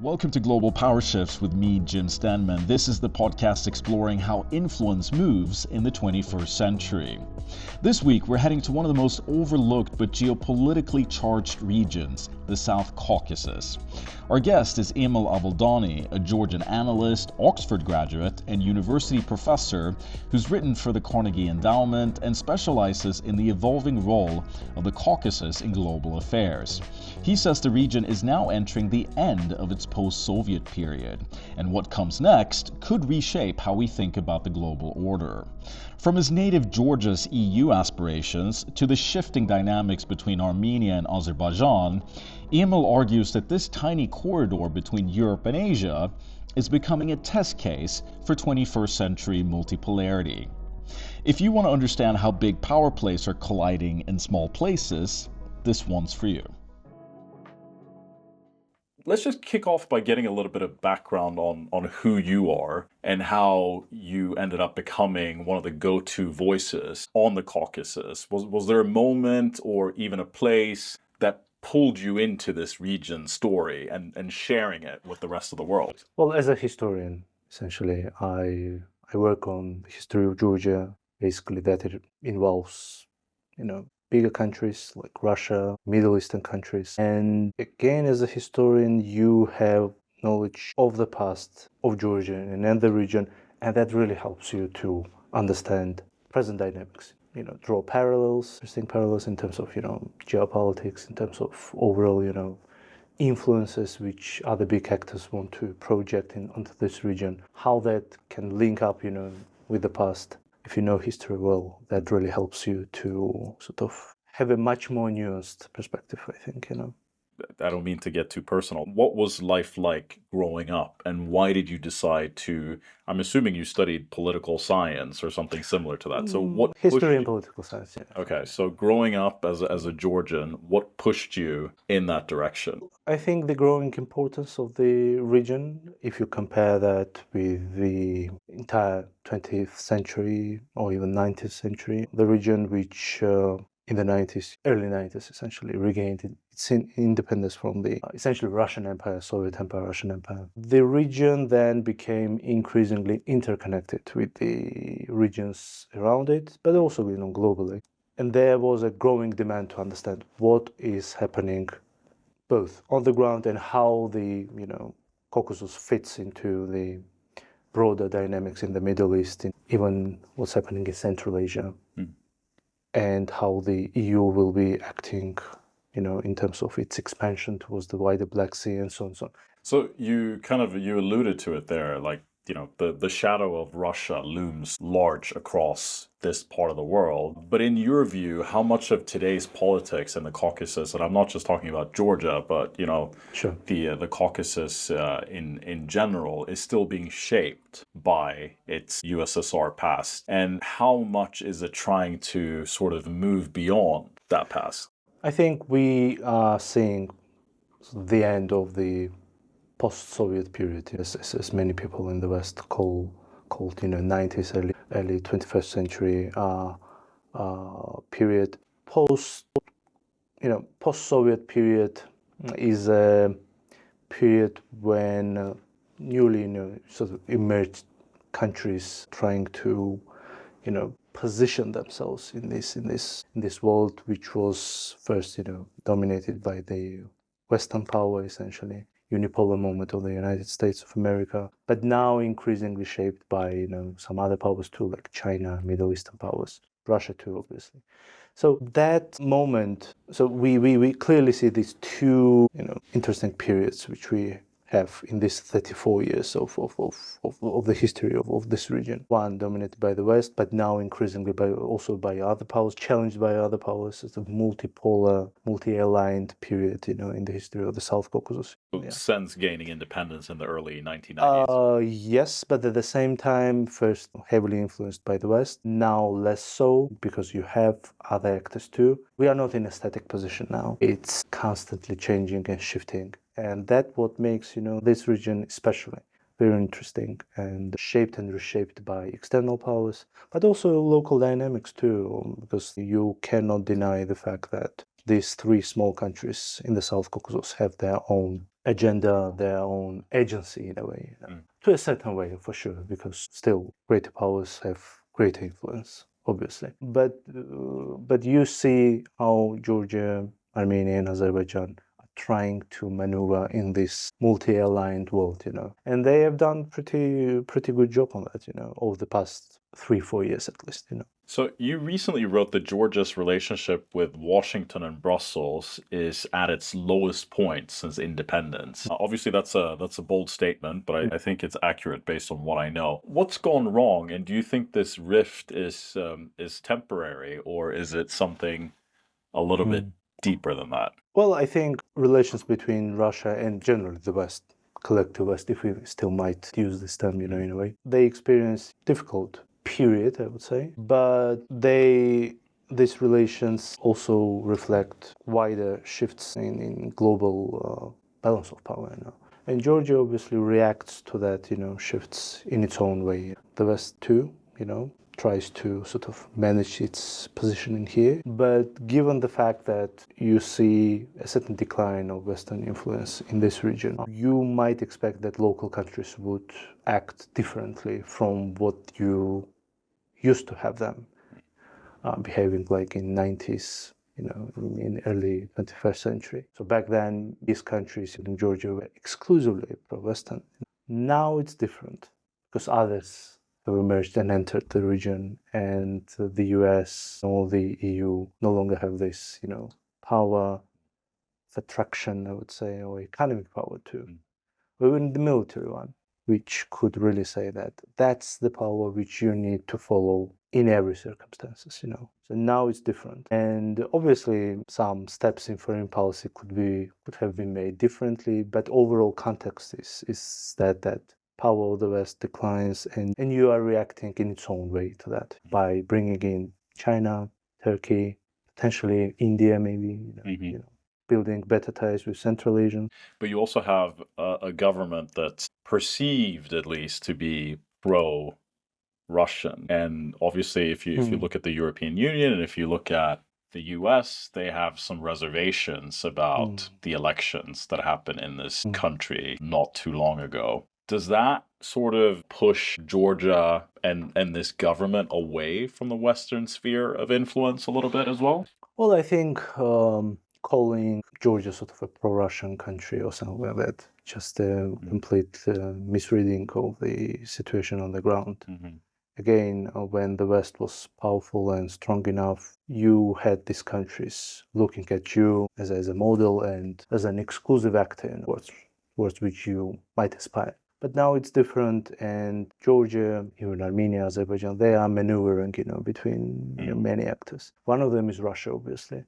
Welcome to Global Power Shifts with me, Jim Stanman. This is the podcast exploring how influence moves in the 21st century. This week, we're heading to one of the most overlooked but geopolitically charged regions, the South Caucasus. Our guest is Emil Avdaliani, a Georgian analyst, Oxford graduate, and university professor who's written for the Carnegie Endowment and specializes in the evolving role of the Caucasus in global affairs. He says the region is now entering the end of its post-Soviet period, and what comes next could reshape how we think about the global order. From his native Georgia's EU aspirations to the shifting dynamics between Armenia and Azerbaijan, Emil argues that this tiny corridor between Europe and Asia is becoming a test case for 21st century multipolarity. If you want to understand how big power plays are colliding in small places, this one's for you. Let's just kick off by getting a little bit of background on who you are and how you ended up becoming one of the go-to voices on the Caucasus. Was there a moment or even a place that pulled you into this region's story and sharing it with the rest of the world? Well, as a historian, essentially, I work on the history of Georgia. Basically, that it involves, bigger countries like Russia, Middle Eastern countries. And again, as a historian, you have knowledge of the past of Georgia and the region, and that really helps you to understand present dynamics. Draw parallels, interesting parallels in terms of, geopolitics, in terms of overall, influences which other big actors want to project onto this region, how that can link up, with the past. If you know history well, that really helps you to sort of have a much more nuanced perspective, I think, I don't mean to get too personal. What was life like growing up, and why did you decide to, I'm assuming you studied political science or something similar to that. So what history and political science, yeah. Okay, so growing up as a Georgian, what pushed you in that direction? I think the growing importance of the region, if you compare that with the entire 20th century or even 19th century, the region which in the 90s, early 90s, essentially regained its independence from the essentially Russian Empire, Soviet Empire, Russian Empire. The region then became increasingly interconnected with the regions around it, but also, globally. And there was a growing demand to understand what is happening both on the ground and how the, Caucasus fits into the broader dynamics in the Middle East, and even what's happening in Central Asia. And how the EU will be acting, in terms of its expansion towards the wider Black Sea and so on and so on. So you alluded to it there, like, the shadow of Russia looms large across this part of the world. But in your view, how much of today's politics in the Caucasus, and I'm not just talking about Georgia, but, Sure. the Caucasus in general is still being shaped by its USSR past? And how much is it trying to sort of move beyond that past? I think we are seeing the end of the post-Soviet period, as many people in the West called 90s, early 21st century period. Post-Soviet period is a period when newly sort of emerged countries trying to position themselves in this world which was first dominated by the Western power, essentially unipolar moment of the United States of America, but now increasingly shaped by some other powers too, like China, Middle Eastern powers, Russia too, obviously. So that moment, so we clearly see these two interesting periods which we have in these 34 years of the history of this region. One dominated by the West, but now increasingly also by other powers, challenged by other powers. It's a multipolar, multi-aligned period, in the history of the South Caucasus. Since gaining independence in the early 1990s. Yes, but at the same time, first heavily influenced by the West, now less so, because you have other actors too. We are not in a static position now. It's constantly changing and shifting. And that's what makes, this region especially very interesting and shaped and reshaped by external powers, but also local dynamics too, because you cannot deny the fact that these three small countries in the South Caucasus have their own agenda, their own agency in a way, to a certain way for sure, because still greater powers have greater influence, obviously. But you see how Georgia, Armenia, and Azerbaijan are trying to maneuver in this multi-aligned world, and they have done pretty good job on that, over the past 3-4 years at least, So you recently wrote that Georgia's relationship with Washington and Brussels is at its lowest point since independence. Obviously, that's a bold statement, but I think it's accurate based on what I know. What's gone wrong, and do you think this rift is temporary, or is it something a little bit deeper than that? Well, I think relations between Russia and generally the West, collective West, if we still might use this term, in a way, they experience difficult period, I would say, but these relations also reflect wider shifts in global balance of power. And Georgia obviously reacts to that, shifts in its own way. The West too, tries to sort of manage its positioning here. But given the fact that you see a certain decline of Western influence in this region, you might expect that local countries would act differently from what you used to have them behaving like in 90s, in early 21st century. So back then, these countries in Georgia were exclusively pro-Western. Now it's different because others have emerged and entered the region, and the US or the EU no longer have this, power of attraction, I would say, or economic power too. Even the military one, which could really say that that's the power which you need to follow in every circumstances, So now it's different. And obviously some steps in foreign policy could have been made differently, but overall context is that power of the West declines, and you are reacting in its own way to that by bringing in China, Turkey, potentially India, maybe, building better ties with Central Asian. But you also have a government that's perceived, at least, to be pro-Russian. And obviously, if you look at the European Union and if you look at the US, they have some reservations about the elections that happened in this country not too long ago. Does that sort of push Georgia and this government away from the Western sphere of influence a little bit as well? Well, I think calling Georgia sort of a pro-Russian country or something like that, just a complete misreading of the situation on the ground. Again, when the West was powerful and strong enough, you had these countries looking at you as a model and as an exclusive actor towards which you might aspire. But now it's different, and Georgia, even Armenia, Azerbaijan, they are maneuvering, between many actors. One of them is Russia, obviously.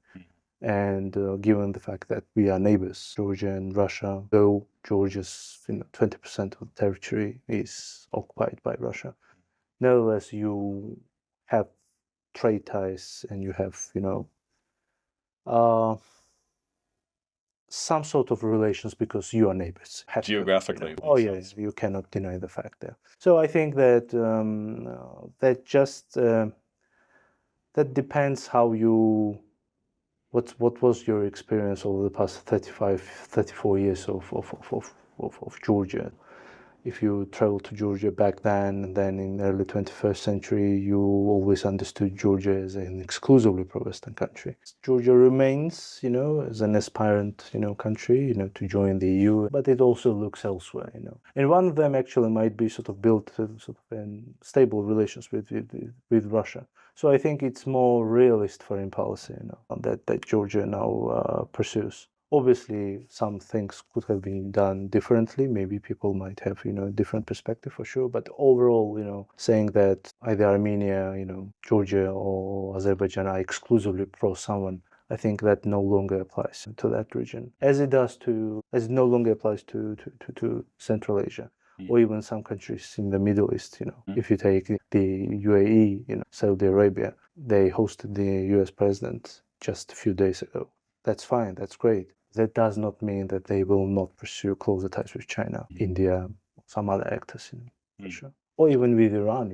And given the fact that we are neighbors, Georgia and Russia, though Georgia's 20% of the territory is occupied by Russia, nevertheless you have trade ties and you have, some sort of relations because you are neighbors. Geographically. Oh yes, you cannot deny the fact there. So I think that that depends how you. What was your experience over the past 34 years of Georgia? If you traveled to Georgia back then, and then in the early 21st century, you always understood Georgia as an exclusively pro-Western country. Georgia remains, as an aspirant, country, to join the EU, but it also looks elsewhere, And one of them actually might be sort of built sort of in stable relations with Russia. So I think it's more realist foreign policy, that Georgia now pursues. Obviously, some things could have been done differently. Maybe people might have, a different perspective for sure. But overall, saying that either Armenia, Georgia or Azerbaijan are exclusively pro someone, I think that no longer applies to that region, as it no longer applies to Central Asia. Or even some countries in the Middle East, If you take the UAE, Saudi Arabia, they hosted the US president just a few days ago. That's fine, that's great. That does not mean that they will not pursue closer ties with China, India, some other actors, for sure. Or even with Iran,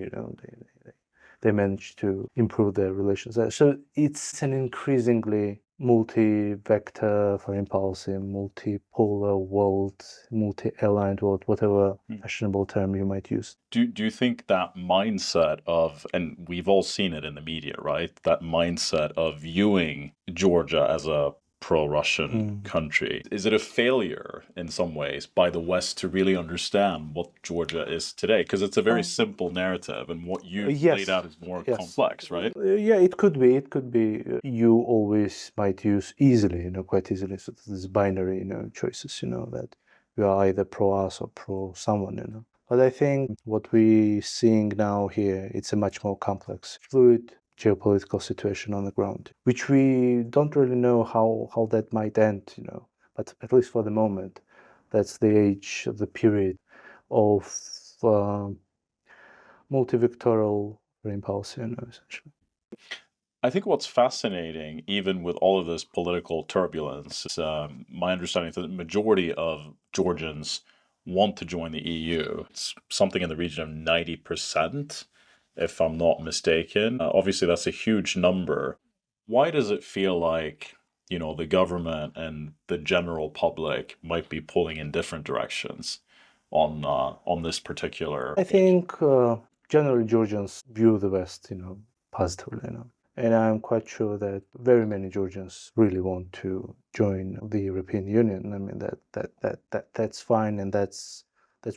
they managed to improve their relations there. So it's an increasingly multi-vector foreign policy, multipolar world, multi-aligned world, whatever fashionable term you might use. Do you think that mindset of, and we've all seen it in the media, right? That mindset of viewing Georgia as a pro-Russian country, is it a failure in some ways by the West to really understand what Georgia is today? Because it's a very simple narrative, and what you laid out is more complex, right? Yeah, it could be. It could be. You always might use easily, quite easily. So this binary, choices, that you are either pro us or pro someone, But I think what we're seeing now here, it's a much more complex, fluid geopolitical situation on the ground, which we don't really know how that might end, But at least for the moment, that's the age of the period of multivectoral foreign policy, essentially. I think what's fascinating, even with all of this political turbulence, is my understanding that the majority of Georgians want to join the EU. It's something in the region of 90%, if I'm not mistaken. Obviously, that's a huge number. Why does it feel like, the government and the general public might be pulling in different directions on this particular? I think generally Georgians view the West, positively, And I'm quite sure that very many Georgians really want to join the European Union. I mean that's fine, and that's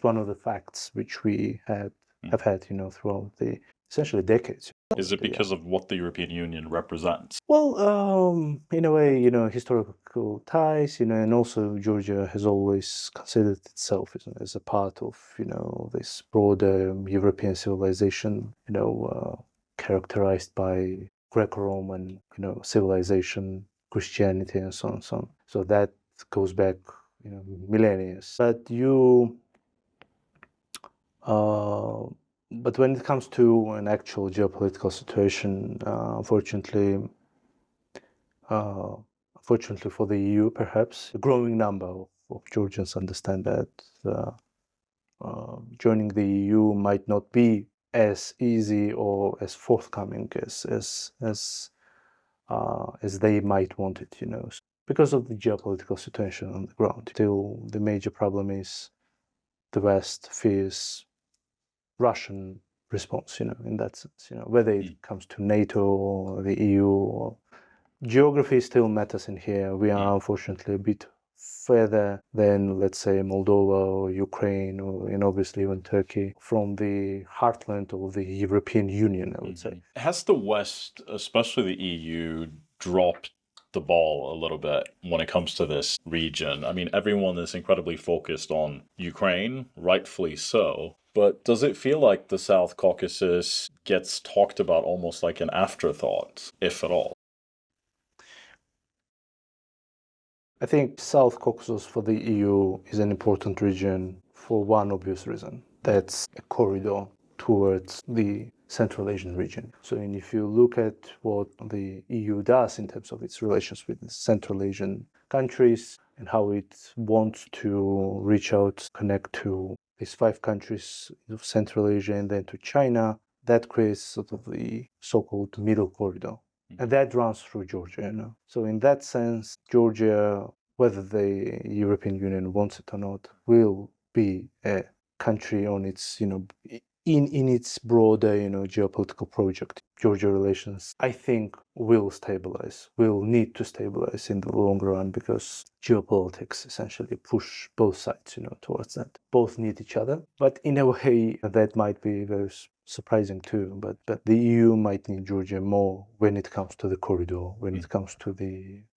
one of the facts which we have had, throughout the essentially decades. Is it because of what the European Union represents? Well, in a way, historical ties, and also Georgia has always considered itself as a part of, this broader European civilization, characterized by Greco-Roman, civilization, Christianity, and so on and so on. So that goes back, millennia. But when it comes to an actual geopolitical situation, unfortunately for the EU, perhaps a growing number of Georgians understand that joining the EU might not be as easy or as forthcoming as they might want it, because of the geopolitical situation on the ground. Still, the major problem is the West fears Russian response, in that sense, whether it comes to NATO or the EU. Or geography still matters in here. We are unfortunately a bit further than, let's say, Moldova or Ukraine or, obviously even Turkey from the heartland of the European Union, I would say. Has the West, especially the EU, dropped the ball a little bit when it comes to this region? I mean, everyone is incredibly focused on Ukraine, rightfully so. But does it feel like the South Caucasus gets talked about almost like an afterthought, if at all? I think South Caucasus for the EU is an important region for one obvious reason. That's a corridor towards the Central Asian region. So if you look at what the EU does in terms of its relations with the Central Asian countries and how it wants to reach out, connect to these 5 countries of Central Asia and then to China, that creates sort of the so-called middle corridor. And that runs through Georgia, So in that sense, Georgia, whether the European Union wants it or not, will be a country on its, in its broader, geopolitical project. Georgia relations, I think, will need to stabilize in the long run because geopolitics essentially push both sides, towards that. Both need each other, but in a way that might be very surprising too. But the EU might need Georgia more when it comes to the corridor, when it comes to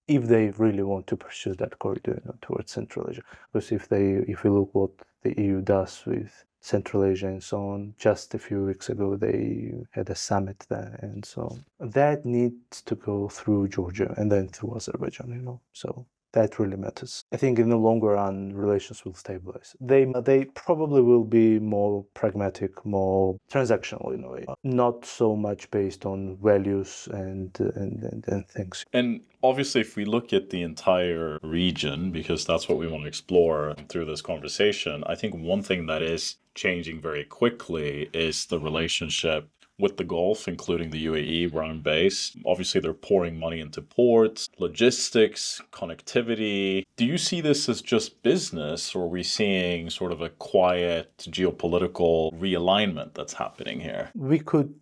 if they really want to pursue that corridor towards Central Asia. Because if you look what the EU does with Central Asia and so on, just a few weeks ago they had a summit there, and so that needs to go through Georgia and then through Azerbaijan, So that really matters. I think in the longer run, relations will stabilize. They probably will be more pragmatic, more transactional in a way, not so much based on values and things. And obviously, if we look at the entire region, because that's what we want to explore through this conversation, I think one thing that is changing very quickly is the relationship with the Gulf, including the UAE, where I'm based. Obviously, they're pouring money into ports, logistics, connectivity. Do you see this as just business, or are we seeing sort of a quiet geopolitical realignment that's happening here? We could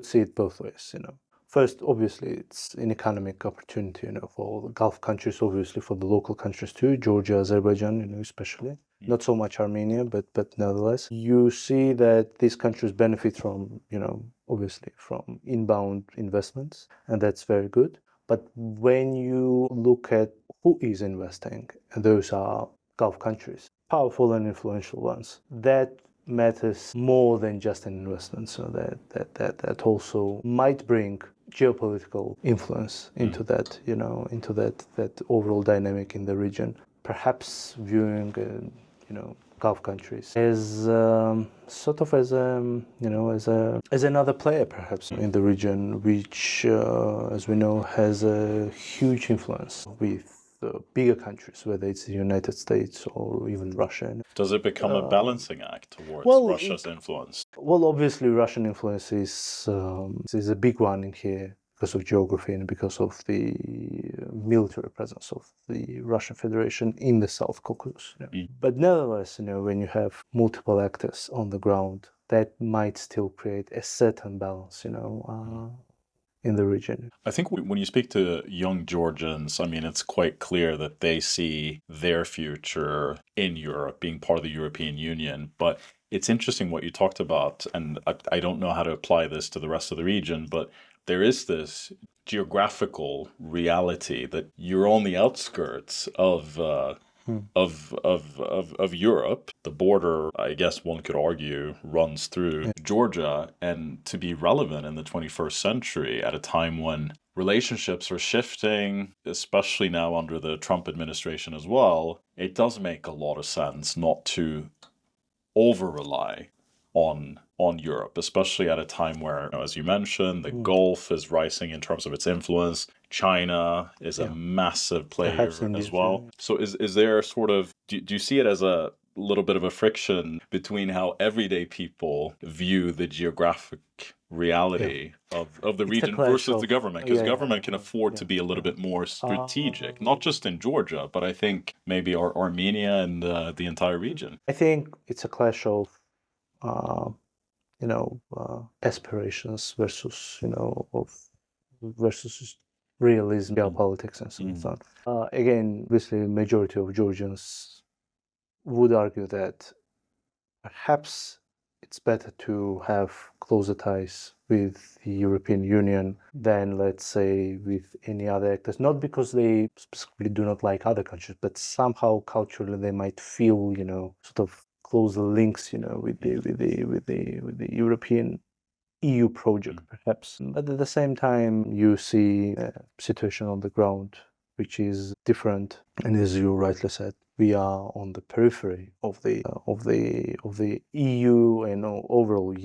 see it both ways, you know. First, obviously, it's an economic opportunity, you know, for the Gulf countries, obviously for the local countries too, Georgia, Azerbaijan, you know, especially. Not so much Armenia, but nevertheless, you see that these countries benefit from, you know, obviously from inbound investments, and that's very good. But when you look at who is investing, and those are Gulf countries, powerful and influential ones, that matters more than just an investment. So that also might bring geopolitical influence into that, you know, into that overall dynamic in the region. Perhaps viewing, you know, Gulf countries as sort of as you know, as another player perhaps in the region, which as we know has a huge influence with bigger countries, whether it's the United States or even Russia. Does it become a balancing act towards well, Russia's influence? Well, obviously, Russian influence is a big one in here because of geography and because of the military presence of the Russian Federation in the South Caucasus. You know. But nevertheless, you know, when you have multiple actors on the ground, that might still create a certain balance, you know, in the region. I think when you speak to young Georgians, I mean, it's quite clear that they see their future in Europe, being part of the European Union. But it's interesting what you talked about, and I don't know how to apply this to the rest of the region, but there is this geographical reality that you're on the outskirts of Europe. The border, I guess one could argue, runs through Georgia, and to be relevant in the 21st century at a time when relationships are shifting, especially now under the Trump administration as well, it does make a lot of sense not to over-rely on Europe, especially at a time where, you know, as you mentioned, the Gulf is rising in terms of its influence. China is a massive player as well. So is there sort of, do you see it as a little bit of a friction between how everyday people view the geographic reality of the region versus the government? Because government can afford to be a little bit more strategic, not just in Georgia, but I think maybe Armenia and the entire region. I think it's a clash of you know, aspirations versus, you know, versus realism, geopolitics, and so on. Again, obviously, the majority of Georgians would argue that perhaps it's better to have closer ties with the European Union than, let's say, with any other actors. Not because they specifically do not like other countries, but somehow culturally they might feel, you know, sort of closer links, you know, with the European EU project, perhaps. But at the same time, you see a situation on the ground which is different, and as you rightly said, we are on the periphery of the EU and overall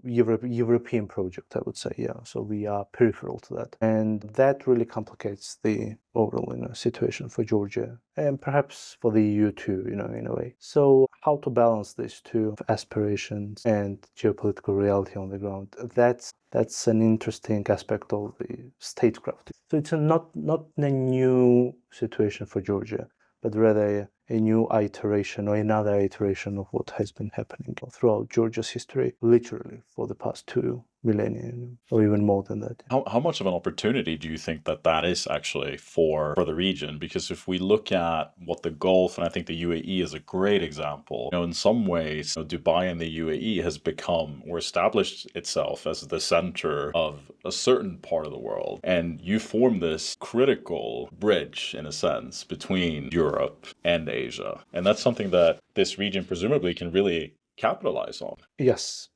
European project, I would say. Yeah, so we are peripheral to that, and that really complicates the overall, you know, situation for Georgia and perhaps for the EU too, you know, in a way. So how to balance these two aspirations and geopolitical reality on the ground? That's an interesting aspect of the statecraft. So it's not a new situation for Georgia, but rather a new iteration or another iteration of what has been happening throughout Georgia's history, literally for the past 2 millennia, or even more than that. How much of an opportunity do you think that is actually for the region? Because if we look at what the Gulf, and I think the UAE is a great example, you know, in some ways, you know, Dubai and the UAE has become or established itself as the center of a certain part of the world. And you form this critical bridge, in a sense, between Europe and Asia. And that's something that this region presumably can really capitalize on. Yes.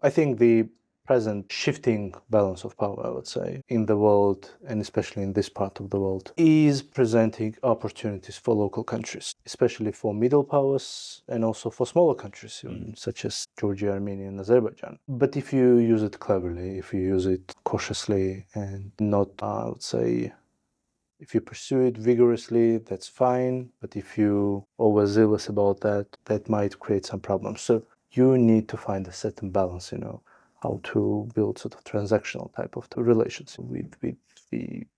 I think the present shifting balance of power, I would say, in the world, and especially in this part of the world, is presenting opportunities for local countries, especially for middle powers and also for smaller countries, such as Georgia, Armenia, and Azerbaijan. But if you use it cleverly, if you use it cautiously and not, I would say, if you pursue it vigorously, that's fine. But if you overzealous about that, that might create some problems. So you need to find a certain balance, you know, how to build sort of transactional type of relations with the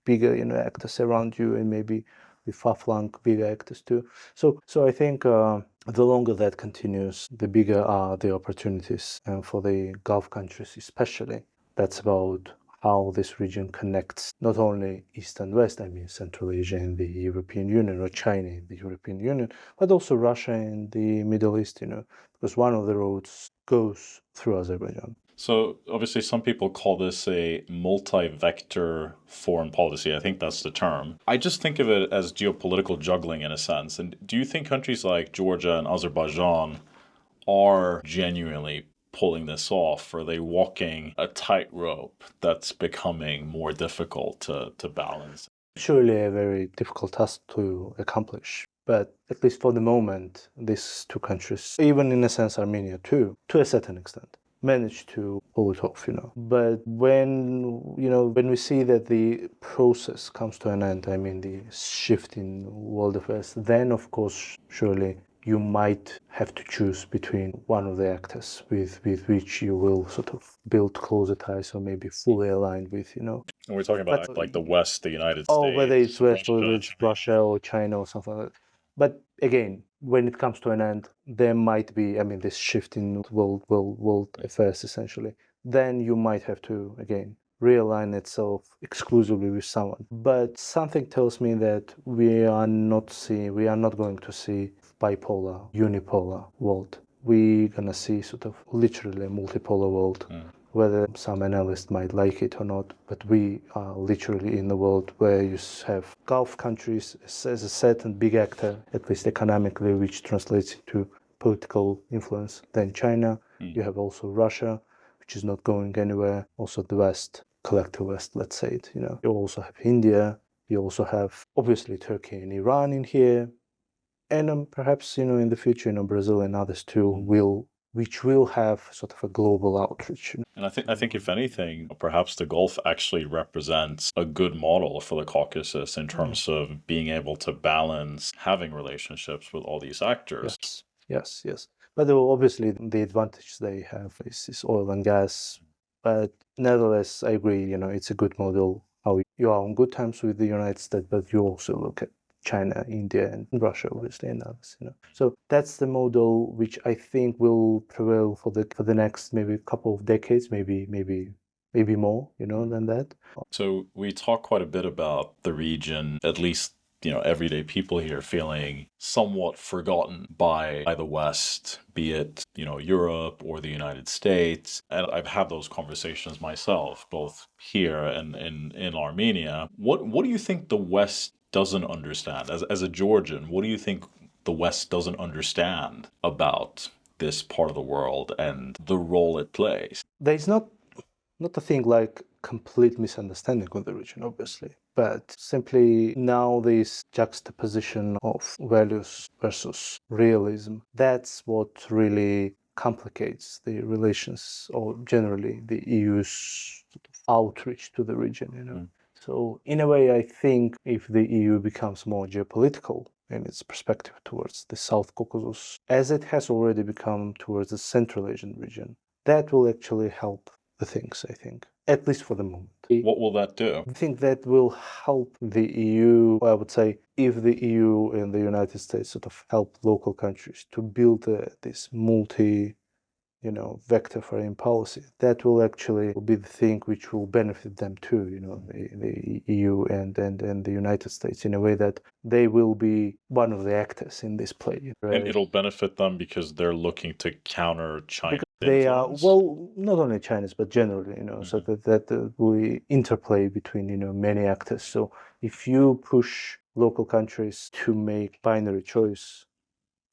bigger actors around you, and maybe the far-flung bigger actors too. So I think the longer that continues, the bigger are the opportunities for the Gulf countries, especially. That's about how this region connects not only East and West, I mean Central Asia and the European Union, or China and the European Union, but also Russia and the Middle East, because one of the roads goes through Azerbaijan. So obviously some people call this a multi-vector foreign policy. I think that's the term. I just think of it as geopolitical juggling in a sense. And do you think countries like Georgia and Azerbaijan are genuinely pulling this off? Or are they walking a tightrope that's becoming more difficult to balance? Surely a very difficult task to accomplish. But at least for the moment, these two countries, even in a sense Armenia too, to a certain extent, managed to pull it off, But when we see that the process comes to an end, I mean the shift in world affairs, then of course surely you might have to choose between one of the actors with which you will sort of build closer ties, or maybe fully aligned with, And we're talking about like the West, the United States. Oh, whether it's West or Russia. it's Russia or China or something like that. But again, when it comes to an end, there might be, this shift in world affairs essentially. Then you might have to, again, realign itself exclusively with someone. But something tells me that we are not going to see bipolar, unipolar world. We're gonna see sort of literally a multipolar world. Whether some analysts might like it or not, but we are literally in the world where you have Gulf countries as a certain big actor, at least economically, which translates into political influence. Then China, you have also Russia, which is not going anywhere. Also the West, collective West, let's say it. You also have India. You also have obviously Turkey and Iran in here, and perhaps in the future, Brazil and others too which will have sort of a global outreach. And I think if anything, perhaps the Gulf actually represents a good model for the Caucasus in terms of being able to balance having relationships with all these actors. Yes. But obviously the advantage they have is oil and gas. But nevertheless, I agree, it's a good model how you are on good terms with the United States, but you also look at China, India, and Russia, obviously, and others. So that's the model which I think will prevail for the next maybe couple of decades, maybe more, than that. So we talk quite a bit about the region, at least everyday people here feeling somewhat forgotten by the West, be it Europe or the United States. And I've had those conversations myself, both here and in Armenia. What do you think the West doesn't understand? As a Georgian, what do you think the West doesn't understand about this part of the world and the role it plays? There's not a thing like complete misunderstanding of the region, obviously, but simply now this juxtaposition of values versus realism, that's what really complicates the relations, or generally the EU's outreach to the region, So in a way, I think if the EU becomes more geopolitical in its perspective towards the South Caucasus, as it has already become towards the Central Asian region, that will actually help the things, I think, at least for the moment. What will that do? I think that will help the EU, I would say, if the EU and the United States sort of help local countries to build this vector foreign policy, that will actually be the thing which will benefit them too, the EU and the United States, in a way that they will be one of the actors in this play. Right? And it'll benefit them because they're looking to counter China's they influence? are, well, not only China's, but generally, so that we interplay between, many actors. So if you push local countries to make binary choice,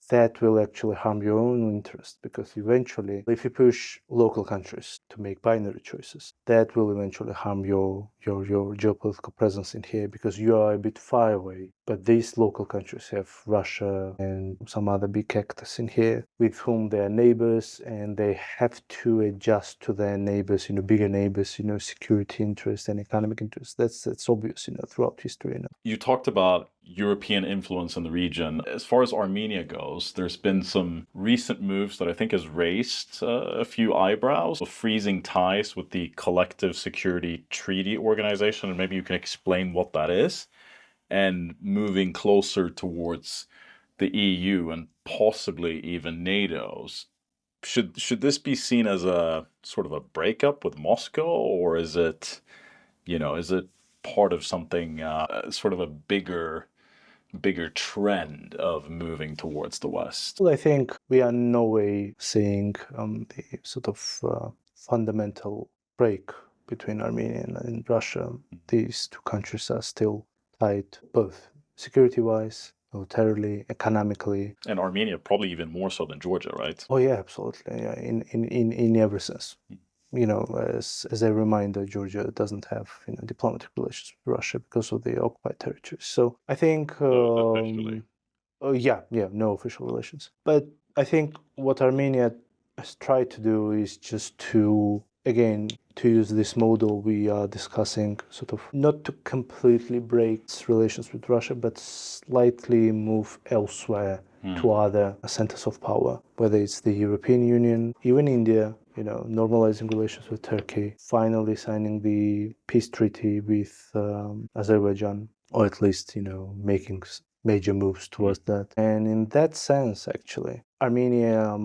that will actually harm your own interest, because eventually, if you push local countries to make binary choices, that will eventually harm your geopolitical presence in here, because you are a bit far away But these local countries have Russia and some other big actors in here with whom they are neighbors, and they have to adjust to their neighbors, bigger neighbors, security interests and economic interests. That's obvious, throughout history. You talked about European influence in the region. As far as Armenia goes, there's been some recent moves that I think has raised a few eyebrows of freezing ties with the Collective Security Treaty Organization, and maybe you can explain what that is, and moving closer towards the EU and possibly even NATO's. Should this be seen as a sort of a breakup with Moscow, or is it part of something sort of a bigger trend of moving towards the West? Well, I think we are in no way seeing the sort of fundamental break between Armenia and Russia. These two countries are still tied, both security-wise, militarily, economically. And Armenia probably even more so than Georgia, right? Oh yeah, absolutely. Yeah, in every sense. As a reminder, Georgia doesn't have diplomatic relations with Russia because of the occupied territories. So I think, Officially. no official relations. But I think what Armenia has tried to do is just to use this model we are discussing, sort of not to completely break its relations with Russia, but slightly move elsewhere to other centers of power, whether it's the European Union, even India, normalizing relations with Turkey, finally signing the peace treaty with Azerbaijan, or at least, making major moves towards that. And in that sense, actually, Armenia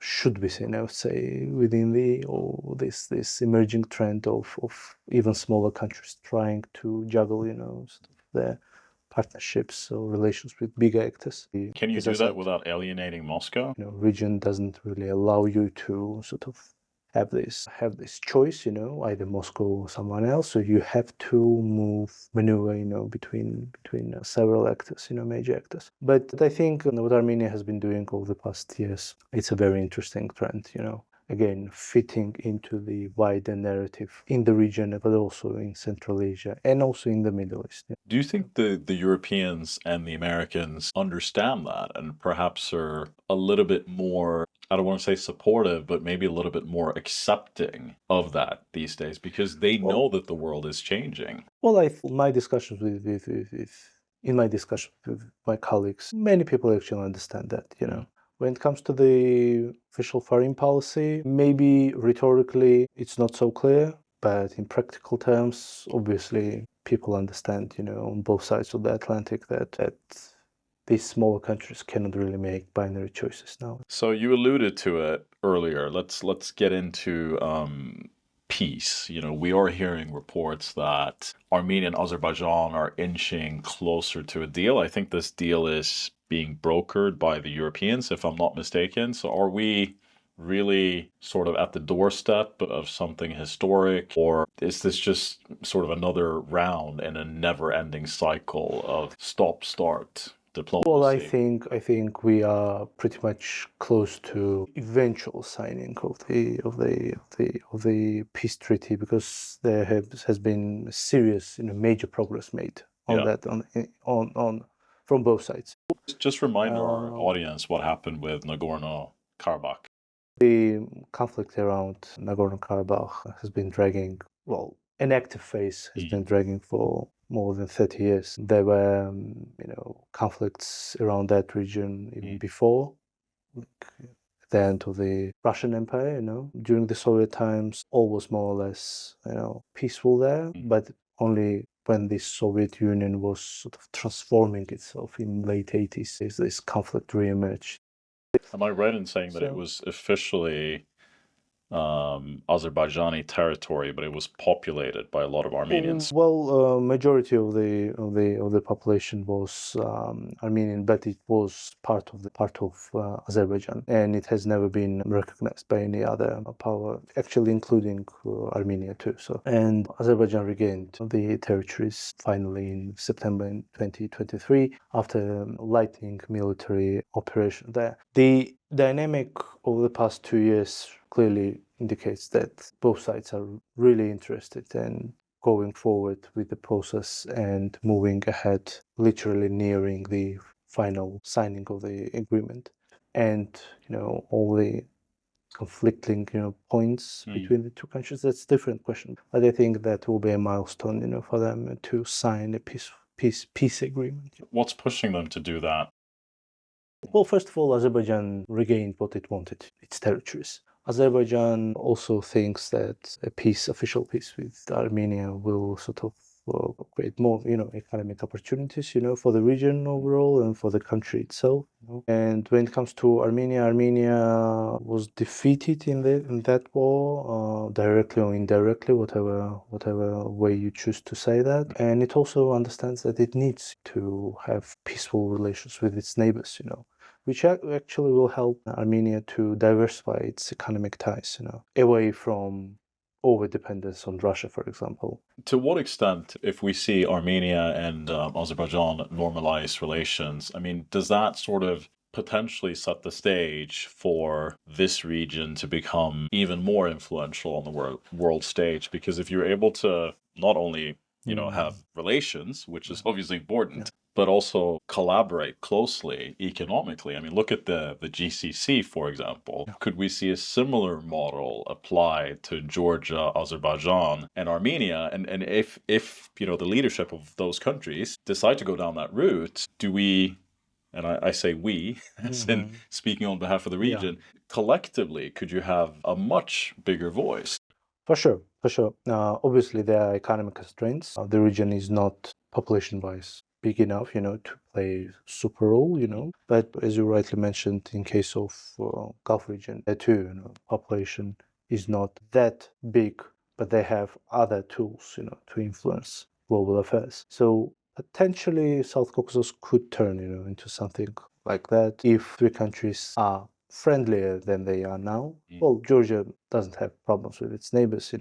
should be seen, I would say, within this emerging trend of even smaller countries trying to juggle, sort of their partnerships or relations with bigger actors. Can you do that without alienating Moscow? Region doesn't really allow you to sort of have this choice, either Moscow or someone else. So you have to maneuver, between several actors, major actors. But I think what Armenia has been doing over the past years, it's a very interesting trend, again, fitting into the wider narrative in the region, but also in Central Asia and also in the Middle East. Do you think the Europeans and the Americans understand that and perhaps are a little bit more, I don't want to say supportive, but maybe a little bit more accepting of that these days because they know that the world is changing? Well, in my discussions with my colleagues, many people actually understand that, When it comes to the official foreign policy, maybe rhetorically it's not so clear, but in practical terms, obviously people understand, on both sides of the Atlantic that these smaller countries cannot really make binary choices now. So you alluded to it earlier. Let's get into peace. We are hearing reports that Armenia and Azerbaijan are inching closer to a deal. I think this deal is being brokered by the Europeans, if I'm not mistaken. So are we really sort of at the doorstep of something historic, or is this just sort of another round in a never-ending cycle of stop-start diplomacy? Well, I think we are pretty much close to eventual signing of the peace treaty, because there has been serious, major progress made on that on from both sides. Just remind our audience what happened with Nagorno-Karabakh. The conflict around Nagorno-Karabakh has been dragging, an active phase has been dragging for more than 30 years. There were, conflicts around that region even before the end of the Russian Empire, During the Soviet times, all was more or less, peaceful there, but only when the Soviet Union was sort of transforming itself in late 80s, this conflict re-emerged. Am I right in saying that it was officially Azerbaijani territory, but it was populated by a lot of Armenians? Well, majority of the population was Armenian, but it was part of Azerbaijan, and it has never been recognized by any other power, actually including Armenia too. So, and Azerbaijan regained the territories finally in September in 2023 after lightning military operation there. The dynamic over the past 2 years clearly indicates that both sides are really interested and going forward with the process and moving ahead, literally nearing the final signing of the agreement. And, all the conflicting, points between the two countries, that's a different question. But I think that will be a milestone, for them to sign a peace agreement. What's pushing them to do that? Well, first of all, Azerbaijan regained what it wanted, its territories. Azerbaijan also thinks that a official peace with Armenia will sort of create more, economic opportunities, for the region overall and for the country itself. And when it comes to Armenia, Armenia was defeated in that war, directly or indirectly, whatever way you choose to say that. And it also understands that it needs to have peaceful relations with its neighbors, which actually will help Armenia to diversify its economic ties, away from over-dependence on Russia, for example. To what extent, if we see Armenia and Azerbaijan normalize relations, does that sort of potentially set the stage for this region to become even more influential on the world stage? Because if you're able to not only, have relations, which is obviously important, but also collaborate closely economically. Look at the GCC, for example. Could we see a similar model applied to Georgia, Azerbaijan, and Armenia? And if the leadership of those countries decide to go down that route, do we, and I say we, as in speaking on behalf of the region, collectively, could you have a much bigger voice? For sure. Obviously, there are economic constraints. The region is not population-wise big enough, to play super role, But as you rightly mentioned, in case of Gulf region, there too, population is not that big, but they have other tools, to influence global affairs. So potentially, South Caucasus could turn, into something like that if three countries are friendlier than they are now. Well, Georgia doesn't have problems with its neighbors,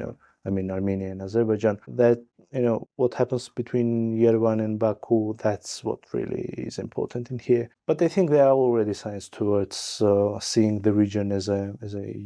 Armenia and Azerbaijan. That, what happens between Yerevan and Baku, that's what really is important in here. But I think there are already signs towards seeing the region as a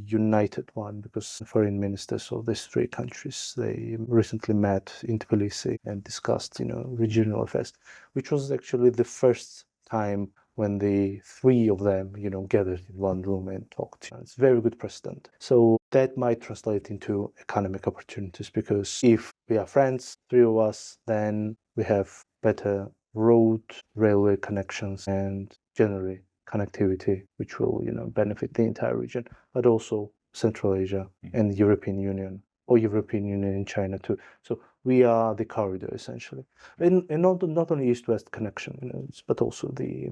united one, because the foreign ministers of these three countries, they recently met in Tbilisi and discussed, regional affairs, which was actually the first time when the three of them, gathered in one room and talked. It's a very good precedent. So that might translate into economic opportunities, because if we are friends, three of us, then we have better railway connections and generally connectivity, which will, benefit the entire region, but also Central Asia and the European Union, or European Union and China too. So we are the corridor, essentially. And not only East-West connection, but also the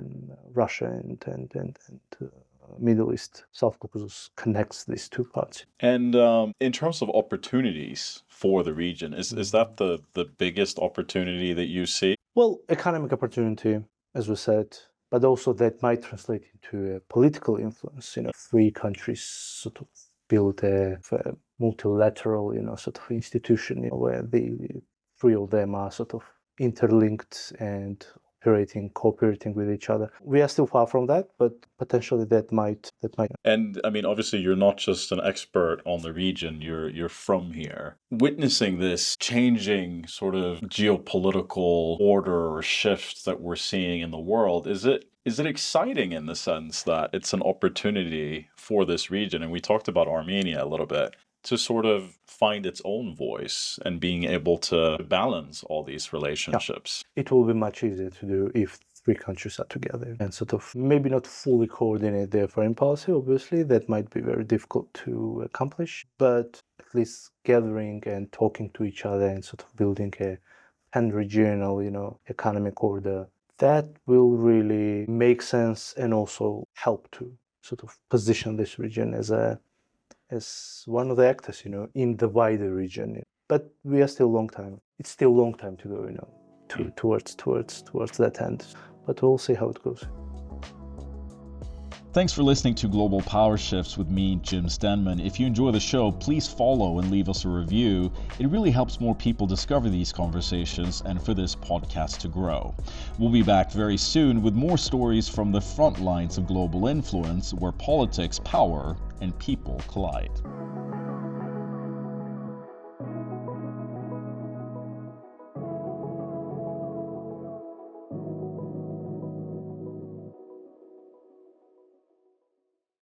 Russia and Middle East. South Caucasus connects these two parts. And in terms of opportunities for the region, is that the biggest opportunity that you see? Well, economic opportunity, as we said, but also that might translate into a political influence. Three countries sort of build a multilateral, sort of institution, where the three of them are sort of interlinked and cooperating with each other. We are still far from that, but potentially that might. And obviously, you're not just an expert on the region. You're from here. Witnessing this changing sort of geopolitical order or shift that we're seeing in the world, is it exciting in the sense that it's an opportunity for this region? And we talked about Armenia a little bit, to sort of find its own voice and being able to balance all these relationships. Yeah. It will be much easier to do if three countries are together and sort of maybe not fully coordinate their foreign policy. Obviously, that might be very difficult to accomplish, but at least gathering and talking to each other and sort of building a pan-regional, economic order, that will really make sense and also help to sort of position this region as one of the actors, in the wider region. But we are still it's still a long time to go, towards that end. But we'll see how it goes. Thanks for listening to Global Power Shifts with me, Jim Stenman. If you enjoy the show, please follow and leave us a review. It really helps more people discover these conversations and for this podcast to grow. We'll be back very soon with more stories from the front lines of global influence, where politics, power, and people collide.